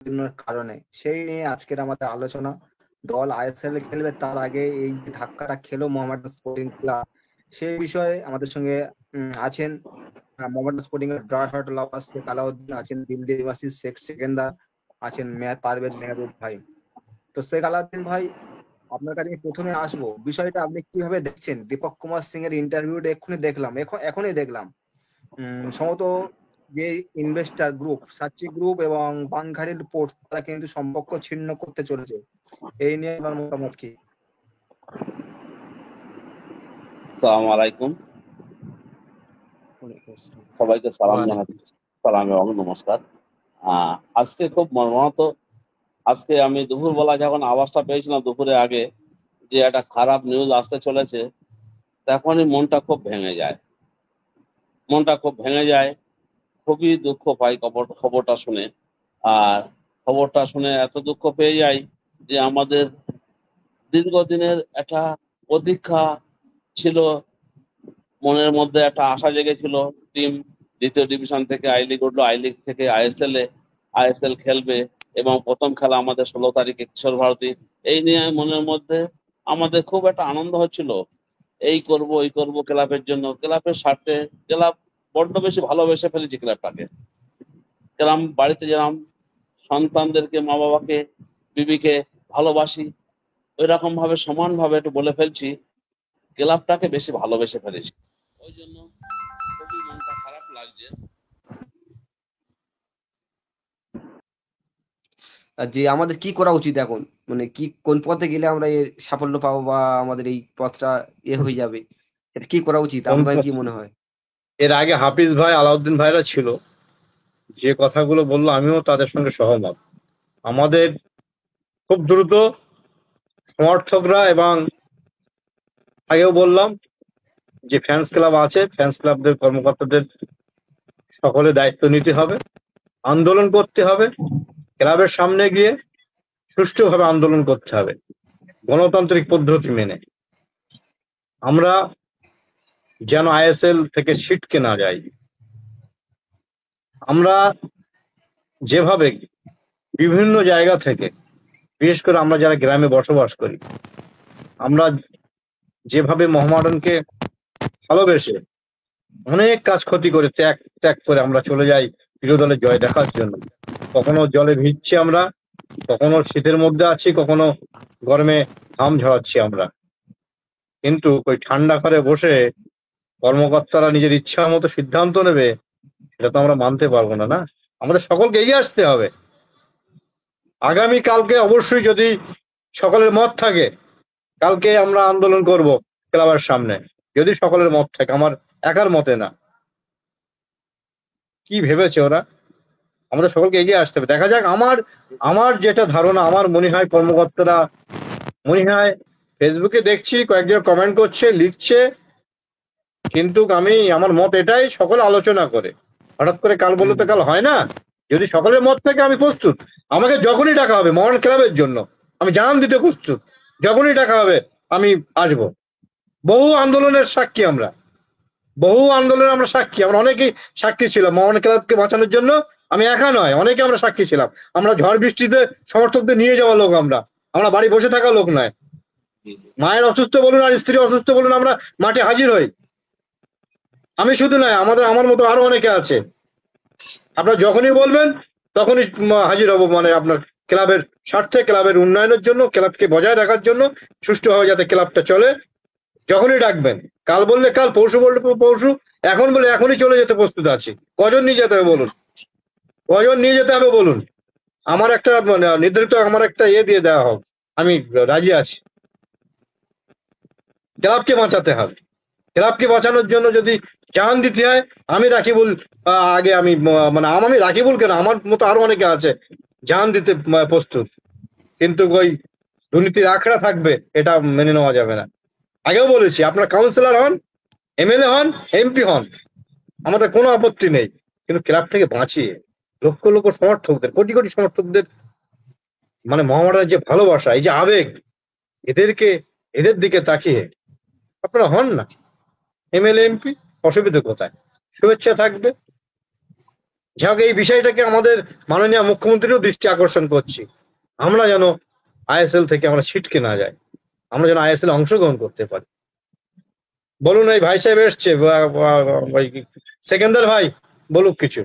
বিভিন্ন কারণে। সেই নিয়ে আজকের আমাদের আলোচনা। দল আইএসএল খেলবে তার আগে এই যে ধাক্কাটা খেলো মোহামেডান স্পোর্টিং ক্লাব, সেই বিষয়ে আমাদের সঙ্গে আছেন মোহামেডান স্পোর্টিং এর ব্রাহাট লাভার শেখ আলাউদ্দিন, আছেন দিল্লি নিবাসী শেখ সেকেন্দার, আছেন পারভেজ মেহবুব ভাই। তো শেখ আলাউদ্দিন ভাই, আপনার কাছে আমি প্রথমে আসবো, বিষয়টা আপনি কিভাবে দেখছেন? দীপক কুমার সিং এর ইন্টারভিউটা এখনই দেখলাম সম্ভবত যে ইনভেস্টার গ্রুপ সাচ্চি গ্রুপ এবং বাংঘারিল পোর্ট তারা কিন্তু সম্পর্ক ছিন্ন করতে চলেছে। এই নিয়ে আপনার মতামত কি? আসসালামু আলাইকুম, সবাইকে সালাম জানাচ্ছি, সালাম এবং নমস্কার। আজকে খুব মর্মাহত। আজকে আমি দুপুরবেলা যখন আওয়াজটা পেয়েছিলাম দুপুরে আগে যে একটা খারাপ নিউজ আসতে চলেছে, তখনই মনটা খুব ভেঙে যায়। খুবই দুঃখ পাই খবরটা শুনে। আর খবরটা শুনে এত দুঃখ পেয়ে যাই যে আমাদের দীর্ঘদিনের একটা প্রতীক্ষা ছিল, মনের মধ্যে একটা আশা জেগেছিল। টিম দ্বিতীয় ডিভিশন থেকে আই লিগ উঠলো, আই লিগ থেকে আইএসএল খেলবে এবং প্রথম খেলা আমাদের 16 তারিখে কিশোর ভারতী। এই নিয়ে মনের মধ্যে আমাদের খুব একটা আনন্দ হচ্ছিল, এই করব ওই করব ক্লাবের জন্য, ক্লাবের স্বার্থে। ক্লাব বড্ড বেশি ভালোবেসে ফেলেছি ক্লাবটাকে। ক্লাব বাড়িতে যেরকম সন্তানদেরকে, মা বাবাকে, বিবিকে ভালোবাসি, ওই রকম ভাবে সমান ভাবে একটু বলে ফেলছি, ক্লাবটাকে বেশি ভালোবেসে ফেলেছি। ওই জন্য খুবই মনটা খারাপ লাগছে। যে আমাদের কি করা উচিত এখন, মানে কি কোন পথে গেলে আমরা এর সাফল্য পাবো বা আমাদের এই পথটা হয়ে যাবে, এটা কি করা উচিত? আপনার কি মনে হয়? এর আগে হাফিজ ভাই, আলাউদ্দিন ভাইরা ছিল, যে কথাগুলো বললো আমিও তাদের সঙ্গে সহমত। আমাদের খুব দ্রুত সমর্থকরা এবং আগেও বললাম যে ফ্যান্স ক্লাব আছে, ফ্যান্স ক্লাবদের কর্মকর্তাদের সকলে দায়িত্ব নিতে হবে, আন্দোলন করতে হবে, ক্লাবের সামনে গিয়ে সুষ্ঠুভাবে আন্দোলন করতে হবে গণতান্ত্রিক পদ্ধতি মেনে। আমরা যেন আইএসএল থেকে ছিটকে না যাই। আমরা যেভাবে বিভিন্ন জায়গা থেকে, বিশেষ করে আমরা যারা গ্রামে বসবাস করি, আমরা যেভাবে মোহামেডানকে ভালোবেসে অনেক কাজ ক্ষতি করে ত্যাগ ত্যাগ করে আমরা চলে যাই প্রিয় দলের জয় দেখার জন্য। কখনো জলে ভিজছি আমরা, কখনো শীতের মধ্যে আছি, কখনো গরমে ঘাম ঝরাচ্ছি আমরা, কিন্তু ওই ঠান্ডা ঘরে বসে কর্মকর্তারা নিজের ইচ্ছা মতো সিদ্ধান্ত নেবে, সেটা তো আমরা মানতে পারবো না। না, আমাদের সকলকে এগিয়ে আসতে হবে। আগামী কালকে অবশ্যই যদি সকলের মত থাকে, কালকে আমরা আন্দোলন করব ক্লাবের সামনে, যদি সকলের মত থাকে, আমার একার মতে না। কি ভেবেছে ওরা? আমাদের সকলকে এগিয়ে আসতে হবে। দেখা যাক। আমার যেটা ধারণা, আমার মনে হয় কর্মকর্তারা, মনে হয় ফেসবুকে দেখছি কয়েকজন কমেন্ট করছে, লিখছে, কিন্তু আমার মত এটাই, সকলে আলোচনা করে। হঠাৎ করে কাল বললে তো কাল হয় না। যদি সকলের মত থেকে আমি প্রস্তুত, আমাকে যখনই ডাকা হবে মোহন ক্লাবের জন্য আমি জানান দিতে প্রস্তুত। যখনই ডাকা হবে আমি আসব। বহু আন্দোলনের সাক্ষী আমরা, আমরা অনেকেই সাক্ষী ছিলাম মোহন ক্লাবকে বাঁচানোর জন্য। আমি একা নয়, অনেকে আমরা সাক্ষী ছিলাম। আমরা ঝড় বৃষ্টিতে সমর্থকদের নিয়ে যাওয়া লোক, আমরা বাড়ি বসে থাকা লোক নয়। মায়ের অসুস্থ বলুন আর স্ত্রী অসুস্থ বলুন, আমরা মাঠে হাজির হই। আমি শুধু নয়, আমার মতো আরো অনেকে আছে। আপনারা যখনই বলবেন তখনই হাজির হব, মানে আপনার ক্লাবের স্বার্থে, ক্লাবের উন্নয়নের জন্য, ক্লাবকে বজায় রাখার জন্য, সুষ্ঠুভাবে যাতে ক্লাবটা চলে। যখনই ডাকবেন, কাল বললে কাল, পরশু বললে পরশু, এখন বলে এখনই চলে যেতে প্রস্তুত আছি। কজন নিয়ে যেতে হবে বলুন, কজন নিয়ে যেতে হবে বলুন। আমার একটা নির্ধারিত আমার একটা দিয়ে দেওয়া হোক, আমি রাজি আছি। ক্লাবকে বাঁচাতে হবে। ক্লাবকে বাঁচানোর জন্য যদি জান দিতে হয়, আমি রাকিবুল আগে, আমি রাকিবুল কেন, আমার মতো আরো অনেকে আছে, জান দিতে প্রস্তুত। কিন্তু ওই দুর্নীতির আখড়া থাকবে, এটা মেনে নেওয়া যাবে না। আগেও বলেছি, আপনার কাউন্সিলর হন, এমএলএ হন, এমপি হন, আমাদের কোনো আপত্তি নেই, কিন্তু ক্লাব থেকে বাঁচিয়ে লক্ষ লক্ষ সমর্থকদের, কোটি কোটি সমর্থকদের, মানে মোহামেডানের যে ভালোবাসা, এই যে আবেগ, এদের দিকে তাকিয়ে আপনারা হন না এমএলএ এমপি। অসুবিধা কোথায়? শুভেচ্ছা থাকবে, যাই হোক, এই বিষয়টাকে আমাদের মাননীয় মুখ্যমন্ত্রীও দৃষ্টি আকর্ষণ করছি, আমরা যেন আইএসএল থেকে আমরা ছিটকে না যাই, আমরা যেন আইএসএল অংশগ্রহণ করতে পারি। বলুন, এই ভাই সাহেব এসছে, সেকেন্দার ভাই বলুক কিছু।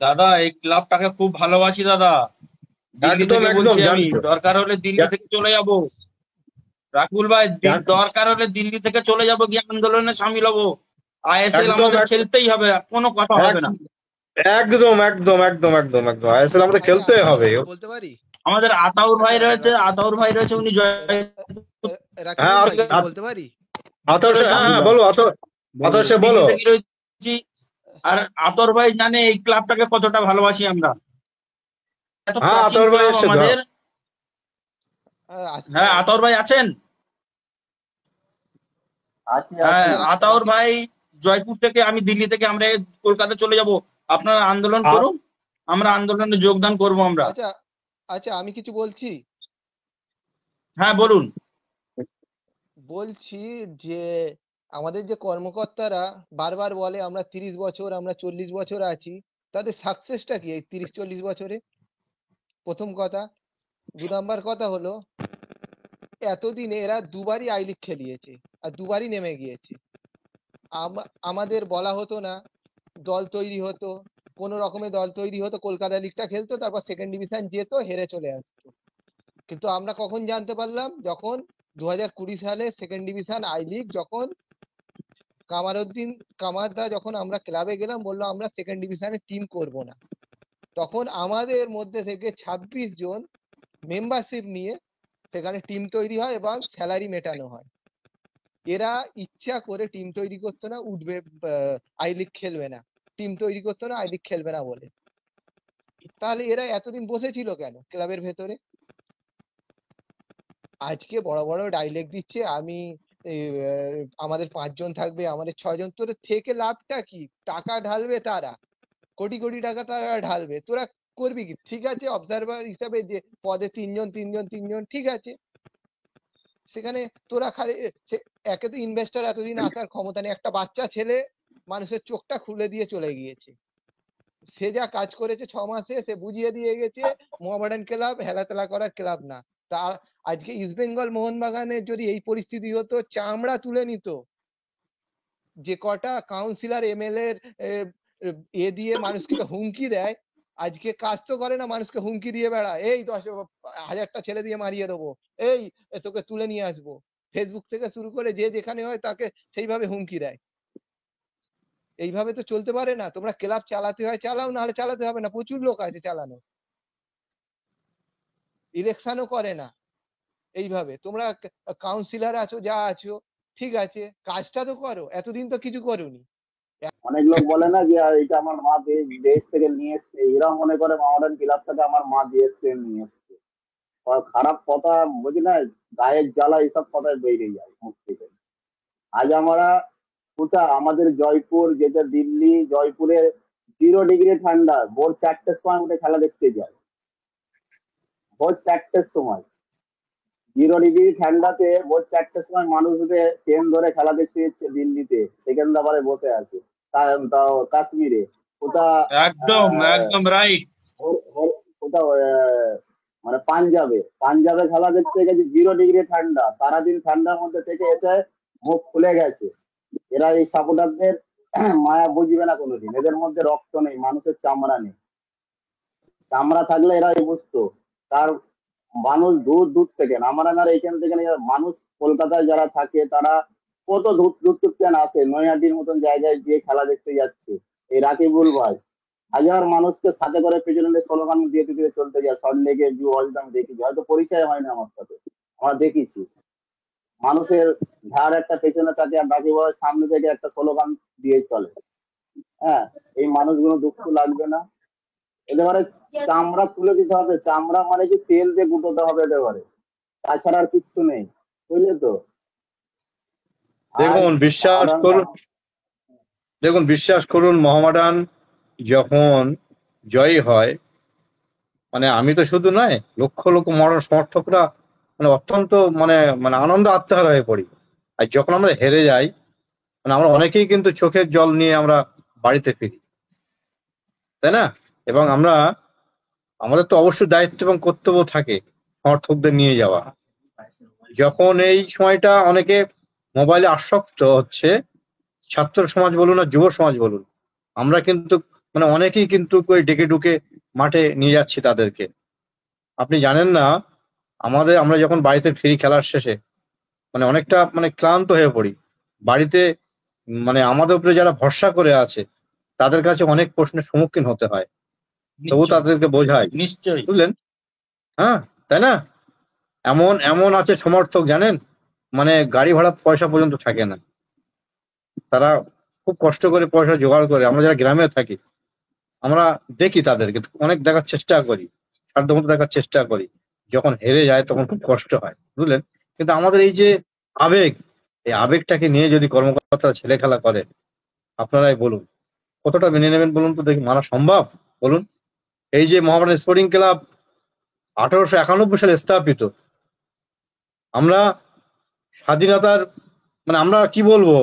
দাদা এই ক্লাবটাকে খুব ভালোবাসি দাদা, দিল্লি একদম থেকে একদম বলছি আমি, জানতো। দরকার হলে দিল্লি থেকে চলে যাব। রাকুল ভাই দরকার হলে দিল্লি থেকে চলে যাব, গিয়ে আন্দোলনে সামিল হবো। আইএসএল একদম আমাদের একদম খেলতেই হবে, কোনো কথা হবে না। একদম একদম একদম একদম একদম আইএসএল আমাদের আচ্ছা খেলতে আমি হবে। কিছু বলতে পারি? আমাদের আতাউর ভাই আচ্ছা রয়েছে, আতাউর ভাই রয়েছে, উনি জয় রাকিবুল হ্যাঁ ভাই কিছু বলতে পারি? আতর সাহেব, হ্যাঁ বলো আতর সাহেব বলো। দিল্লি থেকে রয়েছি। আর আতর ভাই জানে এই ক্লাবটাকে কতটা ভালোবাসি আমরা, এত হ্যাঁ প্রাচীন আতর ভাই ক্লাব এসছে, আমাদের। আচ্ছা, হ্যাঁ আতর ভাই আছেন? হ্যাঁ আতাউর ভাই জয়পুর থেকে, আমি দিল্লি থেকে, আমরা কলকাতা চলে যাব। আপনারা আন্দোলন করুন, আমরা আন্দোলনে যোগদান করব আমরা। আচ্ছা আচ্ছা আমি কিছু বলছি। হ্যাঁ বলুন। বলছি যে আমাদের যে কর্মকর্তারা বারবার বলে আমরা 30 বছর, আমরা 40 বছর আছি, তাদের সাকসেসটা কি এই 30-40 বছরে? প্রথম কথা। 2 নাম্বার কথা হলো, এতদিনে এরা দুবারই আই লিগ খেলিয়েছে আর দুবারই নেমে গিয়েছে। আমাদের বলা হতো না, দল তৈরি হতো, কোনো রকমের দল তৈরি হতো, কলকাতা লিগটা খেলতো, তারপর সেকেন্ড ডিভিশন যেত, হেরে চলে আসতো। কিন্তু আমরা কখন জানতে পারলাম? যখন 2020 সালে সেকেন্ড ডিভিশন আই লিগ, যখন কামারদা যখন আমরা ক্লাবে গেলাম, বললো আমরা সেকেন্ড ডিভিশনে টিম করব না। তখন আমাদের মধ্যে থেকে 26 জন মেম্বারশিপ নিয়ে সেখানে টিম তৈরি হয় এবং স্যালারি মেটানো হয়। এরা ইচ্ছা করে টিম তৈরি করতো না, উঠবে আই লিগ খেলবে না, টিম তৈরি করতো না, আই লিগ খেলবে না বলে। তাহলে এরা এতদিন বসেছিল কেন ক্লাবের ভেতরে? আজকে বড় বড় ডাইলেক দিচ্ছে, আমি আমাদের 5 জন থাকবে, আমাদের 6 জন। তোর থেকে লাভটা কি? টাকা ঢালবে তারা, কোটি কোটি টাকা তারা ঢালবে, তোরা করবি কি? ঠিক আছে, অবজারভার হিসাবে যে পদে 3 জন 3 জন 3 জন, ঠিক আছে, সেখানে তোরা খালি একে তো ইনভেস্টর এতদিন আসার ক্ষমতা নেই। একটা বাচ্চা ছেলে মানুষের চোখটা খুলে দিয়ে চলে গিয়েছে, সে যা কাজ করেছে 6 মাসে, সে বুঝিয়ে দিয়ে গেছে মোহামেডান ক্লাব হেলাতেলা করার ক্লাব না। তার আজকে ইস্ট বেঙ্গল মোহনবাগানের যদি এই পরিস্থিতি হতো, চামড়া তুলে নিত। যে কটা কাউন্সিলর এমএলএ এ দিয়ে মানুষকে হুমকি দেয়, আজকে কাজ তো করে না, মানুষকে হুমকি দিয়ে বেড়ায়, এই 10,000টা ছেলে দিয়ে মারিয়ে দেবো, এই তোকে তুলে নিয়ে আসবো। ফেসবুক থেকে শুরু করে যে যেখানে হয় তাকে সেইভাবে হুমকি দেয়। এইভাবে তো চলতে পারে না। তোমরা ক্লাব চালাতে হয় চালাও, নাহলে চালাতে হবে না, প্রচুর লোক আছে চালানো। ইলেকশনও করে না এইভাবে। তোমরা কাউন্সিলর আছো, যা আছো, ঠিক আছে, কাজটা তো করো, এতদিন তো কিছু করোনি। অনেক লোক বলে না যে এটা আমার মা দেশ থেকে নিয়ে এসছে, এরা মনে করে মোহামেডান ক্লাবটাকে আমার মা দেশ থেকে নিয়ে এসছে। খারাপ কথা বুঝি না, গায়ের জ্বালা এইসব কথায় বেরিয়ে যায় মুখ থেকে। আজ আমরা আমাদের জয়পুর, যেটা দিল্লি, জয়পুরে 0 ডিগ্রি ঠান্ডা, ভোর 4টের সময় আমাদের খেলা দেখতে যায়। ভোর 4টের সময় 0 ডিগ্রি ঠান্ডাতে ভোর 4টের সময় মানুষ উঠে ট্রেন ধরে খেলা দেখতে যাচ্ছে দিল্লিতে, সেকেন্দ্রাবাদে বসে আছে, তাও কাশ্মীরে, ওটা একদম একদম রাইট। ওটা মানে পাঞ্জাবে খেলা দেখতে গেছে, 0 ডিগ্রি ঠান্ডা, সারাদিন ঠান্ডার মধ্যে থেকে এসে মুখ খুলে গেছে। এরা এই সাপোর্টারদের মায়া বুঝবে না কোনোদিন। এদের মধ্যে রক্ত নেই, মানুষের চামড়া নেই। চামড়া থাকলে এরা বুঝতো। তার মানুষ দূর দূর থেকে, আমাদের এইখান থেকে মানুষ কলকাতায় যারা থাকে তারা কত দূর দূর থেকে আসে, নৈহাটির মতন জায়গায় গিয়ে খেলা দেখতে যাচ্ছে। এই রাকিবুল ভাই হাজার মানুষকে সাথে করে পেছনে স্লোগান দিয়ে দিতে চলতে যায়। সল্ট লেকে ভিউ হল আমি দেখেছি, হয়তো পরিচয় হয় না আমার সাথে, আমরা দেখেছি। মানুষের ধার একটা পেছনে থাকে আর রাকিব ভাইয়ের সামনে থেকে একটা স্লোগান দিয়ে চলে। হ্যাঁ, এই মানুষগুলো দুঃখ লাগবে না? এবারে চামড়া তুলে দিতে হবে। চামড়া মানে কি তেল দিয়ে গুটোতে হবে এবারে, তাছাড়া আর কিচ্ছু নেই, বুঝলে তো? দেখুন বিশ্বাস করুন মোহামেডান যখন জয়ী হয়, মানে আমি তো শুধু নয়, লক্ষ লক্ষ মোহামেডান সমর্থকরা মানে অত্যন্ত মানে আনন্দ আত্মহারা হয়ে পড়ি। আর যখন আমরা হেরে যাই, মানে আমরা অনেকেই কিন্তু চোখের জল নিয়ে আমরা বাড়িতে ফিরি, তাই না? এবং আমাদের তো অবশ্যই দায়িত্ব এবং কর্তব্য থাকে সমর্থকদের নিয়ে যাওয়া। যখন এই সময়টা অনেকে মোবাইলে আসক্ত হচ্ছে, ছাত্র সমাজ বলুন আর যুব সমাজ বলুন, আমরা কিন্তু মানে অনেকেই কিন্তু ওই ডেকে ডুকে মাঠে নিয়ে যাচ্ছি তাদেরকে। আপনি জানেন না, আমরা যখন বাড়িতে ফিরি খেলার শেষে মানে অনেকটা মানে ক্লান্ত হয়ে পড়ি বাড়িতে, মানে আমাদের উপরে যারা ভরসা করে আছে তাদের কাছে অনেক প্রশ্নের সম্মুখীন হতে হয়, তবু নিশ্চয়ই তাদেরকে বোঝাই, নিশ্চয়ই। বুঝলেন? হ্যাঁ, তাই না? এমন এমন আছে সমর্থক, জানেন, মানে গাড়ি ভাড়া পয়সা পর্যন্ত থাকে না, তারা খুব কষ্ট করে পয়সা জোগাড় করে। আমরা যারা গ্রামে থাকি আমরা দেখি তাদেরকে, অনেক দেখার চেষ্টা করি, সাধ্যমতো দেখার চেষ্টা করি, যখন হেরে যায় তখন খুব কষ্ট হয়, বুঝলেন? কিন্তু আমাদের এই যে আবেগ, এই আবেগটাকে নিয়ে যদি কর্মকর্তা ছেলে খেলা করে, আপনারাই বলুন কতটা মেনে নেবেন বলুন তো দেখি, মানা সম্ভব বলুন? এই যে মোহামেডান স্পোর্টিং ক্লাব 1891 সালে স্থাপিত, আমরা স্বাধীনতার মানে আমরা কি বলবো,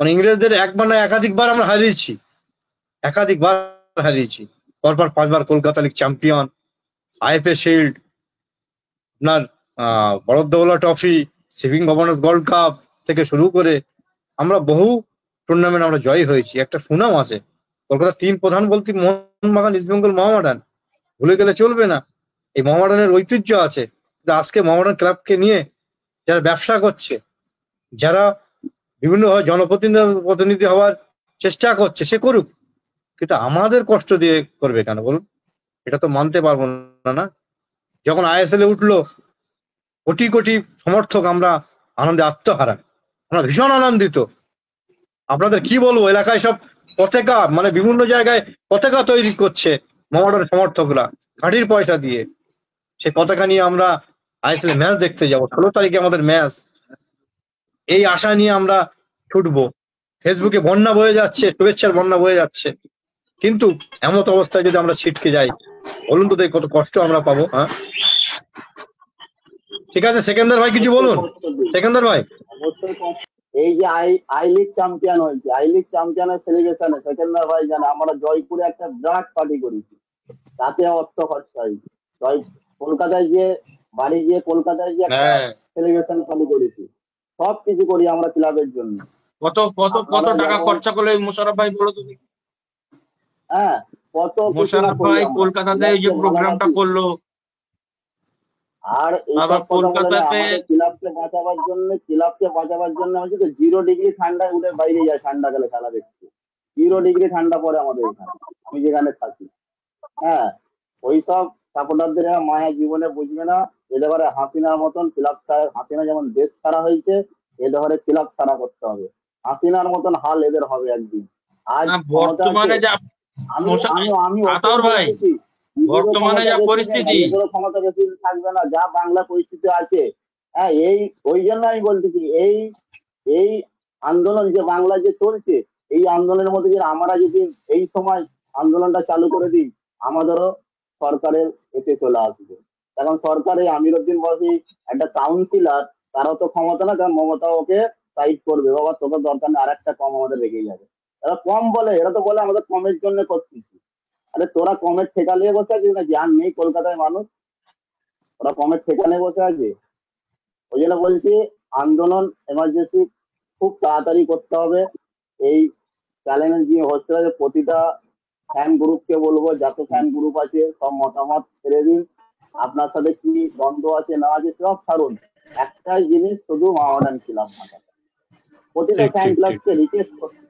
মানে ইংরেজদের একবার না একাধিকবার আমরা হারিয়েছি, একাধিকবার হারিয়েছি। পরপর 5বার Kolkata league champion, IFA shield, আপনার বড়দৌলা ট্রফি, সিভিং গভর্নর গোল্ড কাপ থেকে শুরু করে আমরা বহু টুর্নামেন্ট আমরা জয়ী হয়েছি। একটা সুনাম আছে। কলকাতার টিম প্রধান বলতে মোহনবাগান, ইস্টবেঙ্গল, মোহামেডান, ভুলে গেলে চলবে না। এই মোহামেডানের ঐতিহ্য আছে। কিন্তু আজকে মোহামেডান ক্লাবকে নিয়ে যারা ব্যবসা করছে, যারা বিভিন্নভাবে জনপ্রতিনিধি হওয়ার চেষ্টা করছে, সে করুক, কিন্তু আমাদের কষ্ট দিয়ে করবে কেন বলুন? এটা তো মানতে পারবো না। না, যখন আইএসএল এ উঠলো কোটি কোটি সমর্থক আমরা আনন্দে আত্মহারা, আমরা ভীষণ আনন্দিত। আপনাদের কি বলবো, এলাকায় সব পতাকা, মানে বিভিন্ন জায়গায় পতাকা তৈরি করছে মোহামেডানের সমর্থকরা ঘাটির পয়সা দিয়ে। সেই পতাকা নিয়ে আমরা আইএসএল ম্যাচ দেখতে যাব, 16 তারিখে আমাদের ম্যাচ। এই আশা নিয়ে আমরা ছুটবো। ফেসবুকে বন্যা বয়ে যাচ্ছে, শুভেচ্ছার বন্যা বয়ে যাচ্ছে, কিন্তু এমত অবস্থায় যদি আমরা ছিটকে যাই, বলুন তো দেখি কত কষ্ট আমরা পাবো। হ্যাঁ, ঠিক আছে, সেকেন্দার ভাই কিছু বলুন। সেকেন্দার ভাই, অবশ্যই এই যে আই লিগ চ্যাম্পিয়ন হয়েছে, আই লিগ চ্যাম্পিয়নের সেলিব্রেশনে সেকেন্দার ভাই জানে আমরা জয়পুরে একটা বিরাট পার্টি করেছি, তাতে অর্থ খরচা হয়েছে। কলকাতায় গিয়ে বাড়ি গিয়ে কলকাতায় গিয়ে একটা সেলিব্রেশন পার্টি করেছি, সব কিছু করি আমরা ক্লাবের জন্য। কত কত কত টাকা খরচা করলে মোশাররফ ভাই বলো তো দেখি? হ্যাঁ, কত কিছু না মোশাররফ করি ভাই আমরা। কলকাতাতে এই যে প্রোগ্রামটা করলো, আর আবার এইসব কথা বলে না, কলকাতাতে আমাদের ক্লাবকে বাঁচাবার জন্য হচ্ছে তো 0 ডিগ্রি ঠান্ডায় উঠে বাইরে যায় ঠান্ডাকালে খেলা দেখতে। 0 ডিগ্রি ঠান্ডা পড়ে আমাদের এখানে, আমি যেখানে থাকি। হ্যাঁ, ওইসব সাপোর্টারদের মায়া জীবনে বুঝবে না। এদের ঘরে হাসিনার মতন ক্লাব ছাড়া, হাসিনা যেমন দেশ ছাড়া হয়েছে, এদের ঘরে ক্লাব ছাড়া করতে হবে। হাসিনার মতন হাল এদের হবে একদিন। আজ না, ক্ষমতা বর্তমানে আছে, যা আমি আমি আমি আতাউর ভাই, বলতেছি, বর্তমানে যা ক্ষমতা বেশি নেই, পরিস্থিতি, এদেরও ক্ষমতা বেশি থাকবে না, যা বাংলা পরিস্থিতি আছে। হ্যাঁ, ওই জন্য আমি বলতেছি, এই আন্দোলন যে বাংলা যে চলছে, এই আন্দোলনের মধ্যে যে আমরা যদি এই সময় আন্দোলনটা চালু করে দিই, আমাদেরও সরকারের এতে চলে আসবে। এখন সরকার এই আমিরউদ্দিন বসি একটা কাউন্সিলর, তারও তো ক্ষমতা না, কারণ মমতা ওকে সাইড করবে, বাবা তোকে দরকার নেই, আর একটা কম আমাদের রেখে যাবে। এরা কম বলে, এরা তো বলে আমাদের কমের জন্য করতেছি। আরে তোরা কমের ঠেকা নিয়ে বসে আছিস না? জ্ঞান নেই কলকাতায় মানুষ, ওরা কমের ঠেকা নিয়ে বসে আছে। ওই জন্য বলছি আন্দোলন এমার্জেন্সি খুব তাড়াতাড়ি করতে হবে। এই চ্যালেঞ্জ নিয়ে হচ্ছে যে প্রতিটা ফ্যান গ্রুপকে বলবো, যত ফ্যান গ্রুপ আছে সব মতামত ছেড়ে দিন, আপনার সাথে কি দ্বন্দ্ব আছে না আছে সব ছাড়ুন, একটাই জিনিস শুধু মোহামেডান ক্লাব বাঁচাতে। প্রতিটা ফ্যান ক্লাবকে রিকোয়েস্ট করছি,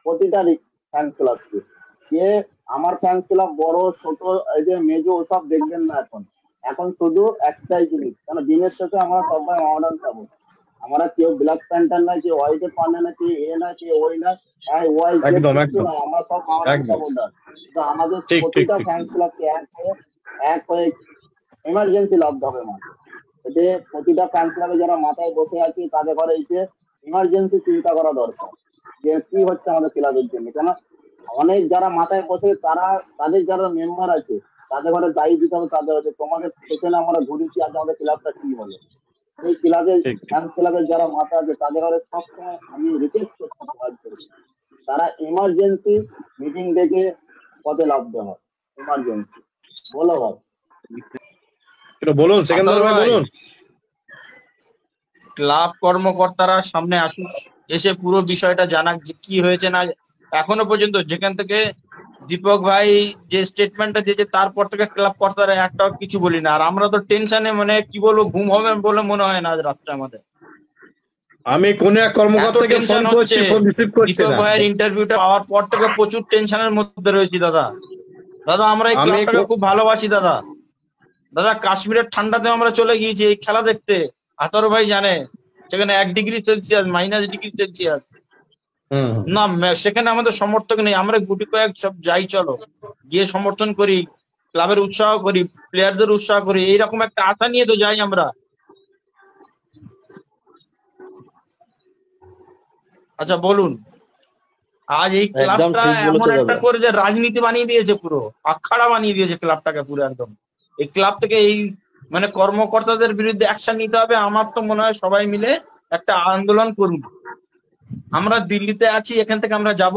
প্রতিটা ফ্যান ক্লাবকে, যে আমার ফ্যান ক্লাব বড় ছোট এই যে মেজো ওসব দেখবেন না। এখন শুধু একটাই জিনিস, কেন দিনের শেষে আমরা সবাই মডার্ন পাবো। আমরা কেউ ব্ল্যাক প্যান্টার না, কেউ হোয়াইটে পান্ডা না, কেউ এ না, কেউ ওই না, ওয়াই একদম কিছু একদম না, আমরা সব মডার্ন একদম সাপোর্টার। তো আমাদের ঠিক ঠিক প্রতিটা ঠিক। ফ্যান ক্লাবকে এক হয়ে এমার্জেন্সি লাভতে হবে মাঠে। এতে প্রতিটা ফ্যান ক্লাবে যারা মাথায় বসে আছে তাদের ঘরে এসে ইমার্জেন্সি চিন্তা করা দরকার, যে কি হচ্ছে আমাদের ক্লাবের জন্য। কেন অনেক যারা মাথায় বসে তাদের যারা মেম্বার আছে তাদের ঘরে দায়ী দিতে হবে, তাদের হচ্ছে তোমাদের পেছনে আমরা ঘুরেছি, আজ আমাদের ক্লাবটা কি হলো। এই ক্লাবের ঠিক ঠিক ফ্যান্স ক্লাবের যারা মাথা আছে তাদের আরো সবসময় আমি রিকোয়েস্ট করছি কাজ করি, তারা ইমার্জেন্সি মিটিং ডেকে পথে লাভতে হয়। ইমার্জেন্সি বলো ভাই। একটু বলুন সেকেন্দার আতাউর ভাই ভাই, বলুন। ক্লাব কর্মকর্তারা সামনে আসুক, এসে পুরো বিষয়টা জানাক যে কি হয়েছে না। এখনো পর্যন্ত যেখান থেকে দীপক ভাই যে স্টেটমেন্টটা দিয়েছে তারপর থেকে ক্লাব কর্তারা একটাও কিছু বলি না। আর আমরা তো টেনশনে, মানে কি বলবো, ঘুম হবে বলে মনে হয় না আজ রাতটা আমাদের। আমি কোন এক এত কর্মকর্তাকে ফোন টেনশন করছি, হচ্ছে, ফোন রিসিভ করছে দীপক না। ভাইয়ের ইন্টারভিউটা পাওয়ার পর থেকে প্রচুর টেনশনের মধ্যে রয়েছি দাদা। দাদা আমরা এই আমি ক্লাবটাকে খুব ভালোবাসি দাদা। দাদা কাশ্মীরের ঠান্ডাতে আমরা চলে গিয়েছি এই খেলা দেখতে, আতর ভাই জানে, সেখানে 1 ডিগ্রি সেলসিয়াস, -ডিগ্রি সেলসিয়াস। হুম হুম। না সেখানে আমাদের সমর্থক নেই, আমরা গুটি কয়েক সব যাই, চলো গিয়ে সমর্থন করি, ক্লাবের উৎসাহ করি, প্লেয়ারদের উৎসাহ করি, এইরকম একটা আশা নিয়ে তো যাই আমরা। আচ্ছা বলুন, আজ এই একদম ক্লাবটা ঠিক এমন বলেছো একটা দাদা। করে যে রাজনীতি বানিয়ে দিয়েছে, পুরো আখাড়া বানিয়ে দিয়েছে ক্লাবটাকে পুরো একদম। এই ক্লাব থেকে এই মানে কর্মকর্তাদের বিরুদ্ধে অ্যাকশন নিতে হবে। আমার তো মনে হয় সবাই মিলে একটা আন্দোলন করুন। আমরা দিল্লিতে আছি, এখান থেকে আমরা যাব,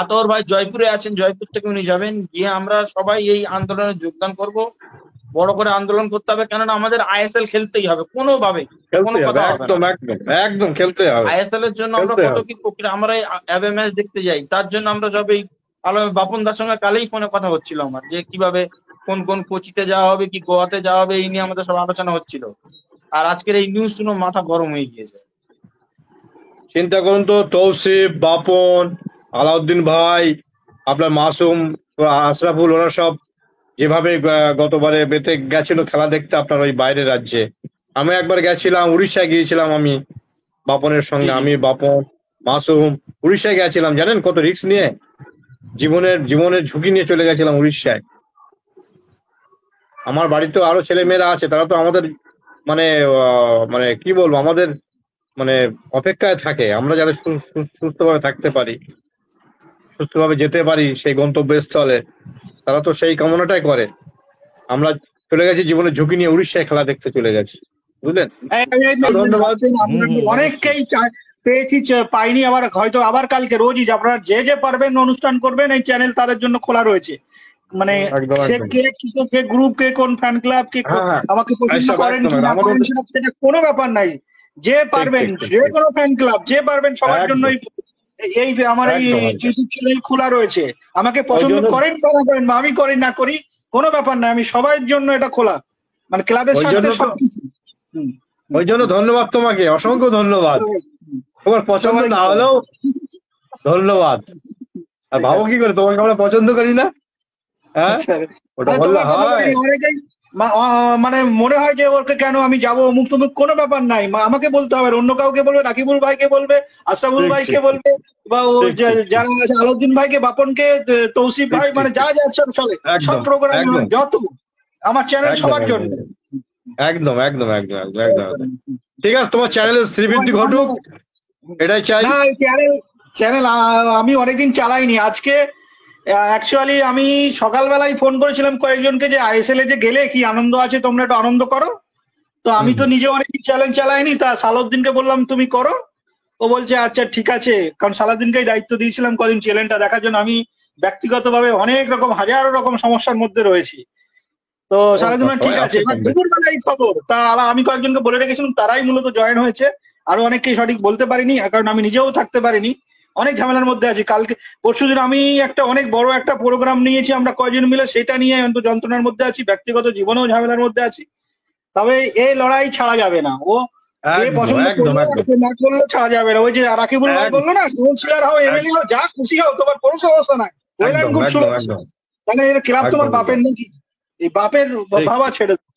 আতর ভাই জয়পুরে আছেন, জয়পুর থেকে উনি যাবেন, গিয়ে আমরা সবাই এই আন্দোলনে যোগদান করব। বড় করে আন্দোলন করতে হবে, কেননা আমাদের আইএসএল খেলতেই হবে, কোনোভাবে কোনো খেলতে হবে, কথা হবে না। একদম একদম একদম খেলতে হবে, আইএসএল এর জন্য আমরা খেলতে কত হবে। কি প্রক্রিয়া, আমরা অ্যাবে ম্যাচ দেখতে যাই, তার জন্য আমরা সব এই বাপন দার সঙ্গে কালেই ফোনে কথা হচ্ছিল আমার, যে কিভাবে কোন কোন কোচিতে যাওয়া হবে, কি গোয়াতে যাওয়া হবে, এই নিয়ে আমাদের সব আলোচনা হচ্ছিল। আর আজকের এই নিউজ শুনে মাথা গরম হয়ে গিয়েছে। চিন্তা করুন তো, তৌসিফ, বাপন, আলাউদ্দিন ভাই, আপনার মাসুম, আশরাফুল, ওরা সব যেভাবে গতবারে বেতে গেছিল খেলা দেখতে আপনার ওই বাইরের রাজ্যে। আমি একবার গেছিলাম, উড়িষ্যায় গিয়েছিলাম আমি বাপনের জি সঙ্গে, জি আমি, বাপন, মাসুম উড়িষ্যায় গেছিলাম। জানেন কত রিস্ক নিয়ে, জীবনের ঝুঁকি নিয়ে চলে গেছিলাম উড়িষ্যায়। আমার বাড়িতেও আরো ছেলে মেয়েরা আছে, তারা তো আমাদের মানে মানে কি বলবো, আমাদের মানে অপেক্ষায় থাকে আমরা যাতে সুস্থভাবে থাকতে পারি, সুস্থভাবে যেতে পারি সেই গন্তব্যস্থলে। তারা তো সেই কামনাটাই করে। আমরা চলে গেছি জীবনের ঝুঁকি নিয়ে, উড়িষ্যায় খেলা দেখতে চলে গেছি, বুঝলেন। ধন্যবাদ। অনেককেই পেয়েছি, পাইনি, আবার হয়তো আবার কালকে রোজই আপনারা যে যে পারবেন অনুষ্ঠান করবেন, এই চ্যানেল তাদের জন্য খোলা রয়েছে। মানে একদম সে একদম। কে কি কে গ্রুপ, কে কোন ফ্যান ক্লাব, কে হ্যাঁ হ্যাঁ, আমাকে পছন্দ এইসব করেন একদম কি না আমাদের করেন সেটা কোনো ব্যাপার নাই। যে ঠিক পারবেন, ঠিক ঠিক যে ঠিক। কোনো ফ্যান ক্লাব, যে পারবেন সবার একদম জন্য এই আমার এই একদম একদম। ইউটিউব চ্যানেল খোলা রয়েছে। আমাকে ওই পছন্দ জন্য করেন বা না করেন, বা আমি করি না করি, কোনো ব্যাপার না, আমি সবার জন্য এটা খোলা, মানে ক্লাবের ওই সাথে জন্য তো সবকিছু। হুম, ওই জন্য ধন্যবাদ তোমাকে, অসংখ্য ধন্যবাদ। তোমার পছন্দ না হলেও ধন্যবাদ। আর ভাবো কি করে, তোমাকে আমরা পছন্দ করি না? হ্যাঁ, ওটা মানে বললে তোমার কথা হয়? বলিনি, অনেকেই মানে মনে হয় যে ওকে কেন আমি যাবো অমুক তমুক, কোনো ব্যাপার নাই। আমাকে বলতে হবে, অন্য কাউকে বলবে, রাকিবুল ভাইকে বলবে, আশরাফুল ঠিক ভাইকে ঠিক বলবে, বা ও ঠিক ঠিক ঠিক। যারা আছে আলাউদ্দিন ভাইকে, বাপনকে, তৌসিফ ঠিক ভাই, ঠিক মানে ঠিক। যা যা সব চলে, সব একদম প্রোগ্রাম একদম যত আমার চ্যানেল একদম সবার একদম জন্য। একদম একদম একদম একদম একদম একদম। ঠিক আছে, তোমার চ্যানেলের শ্রীবৃদ্ধি ঘটুক, এটাই চাই। না, চ্যানেল আমি অনেকদিন চালাইনি। আজকে অ্যাকচুয়ালি আমি সকালবেলায় ফোন করেছিলাম কয়েকজনকে যে আইএসএল এ যে গেলে কি আনন্দ আছে, তোমরা একটু আনন্দ করো। তো আমি তো নিজে অনেকদিন চ্যানেল চালাইনি, তা সালাউদ্দিনকে বললাম তুমি করো। ও বলছে আচ্ছা ঠিক আছে, কারণ সালাউদ্দিনকেই দায়িত্ব দিয়েছিলাম কদিন চ্যানেলটা দেখার জন্য। আমি ব্যক্তিগতভাবে অনেক রকম হাজারো রকম সমস্যার মধ্যে রয়েছি। তো সালাউদ্দিন বলল, ঠিক আছে। এবার দুপুরবেলায় খবর, তা আমি কয়েকজনকে বলে রেখেছিলাম, তারাই মূলত জয়েন হয়েছে। আরো অনেককে সঠিক বলতে পারিনি, কারণ আমি নিজেও থাকতে পারিনি, অনেক ঝামেলার মধ্যে আছি। কালকে পরশুদিন আমি একটা অনেক বড় একটা প্রোগ্রাম নিয়েছি আমরা কয়জন মিলে, সেটা নিয়ে যন্ত্রণার মধ্যে আছি, ব্যক্তিগত জীবনেও ঝামেলার মধ্যে আছি। তবে এই লড়াই ছাড়া যাবে না। ও যে একদম পছন্দ একদম করলো, একদম সে না করলেও ছাড়া যাবে না। ওই যে রাকিবুল ভাই একদম বললো না, কাউন্সিলর হও, এমএলএ হও, যা খুশি হও, তোমার কোনো সমস্যা নাই, ওই লাইন একদম খুব একদম সুন্দর। একদম তাহলে এটা ক্লাব তোমার একদম বাপের নাকি? এই বাপের ঠিক ভাবা ছেড়ে দাও।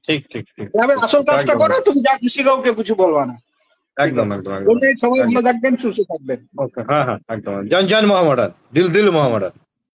ঠিক ঠিক ঠিক ক্লাবের আসল কাজটা একদম করো, তুমি যা খুশি কাউকে কিছু বলবা না। ঠিক একদম আছে, একদম একদম সবাই ভালো একদম। থাকবেন, সুস্থ থাকবেন। ওকে, হ্যাঁ হ্যাঁ একদম। জয় জয় মহামাডান, দিল দিল মহামাডান।